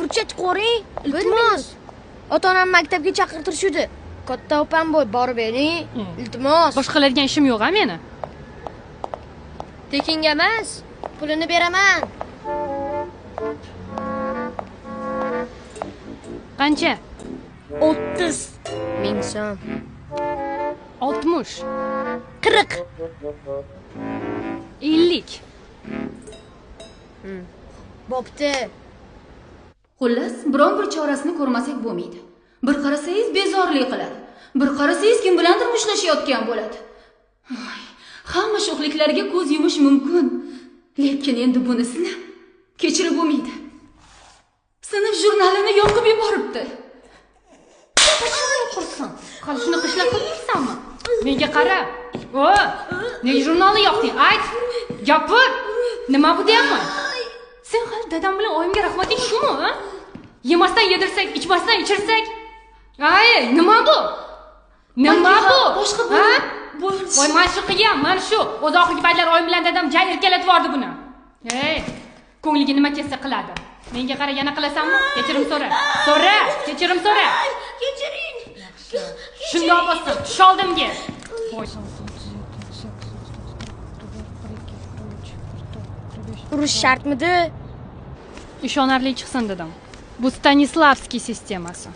hujjat qo'ring, iltimos. Ota-onam maktabga chaqirtirishdi. Katta opam bo'y borib bering, iltimos. Boshqa qiladigan ishim yo'q-a meni. Tekinga emas, pulini beraman. Qancha? 30 ming so'm. 60. 40. 50. Bo'pti. Xullas, biron bir chorasini ko'rmasak bo'lmaydi. Bir qarasangiz bezorlik qiladi. Bir qarasangiz kim bilandir mushtlashayotgan bo'ladi. Hamma sho'xliklarga ko'z yumish mumkin, lekin endi bunisini kechirib bo'lmaydi. Sinf jurnalini yoqib yuboribdi. Qursin. Hali shuni qishlab qo'ymaysanmi? Menga qara. O, nega jurnalni yoqding? Ayt. Gapir. Nima bu deyapman? Sen hali dadam bilan oyimga rahmating shumi? Yemasdan yedirsak, ichmasdan ichirsak. Ay, nima bu? Nima bu? Boshqa bo'lsa. Voy, mana shu qilgan, mana shu. O'z oxirgi paytlar oyim bilan dadam jay erkalatib yubordi buni. Hey, ko'ngliga nima kelsa qiladi. Menga qara, yana qilasanmi? Kechirim so'ra. So'ra, kechirim so'ra. Kechiring. Shundoq bo'lsin, tush oldimga. Urush shartmidi? Ishonarli chiqsin dedim. Bu Stanislavskiy sistemasi.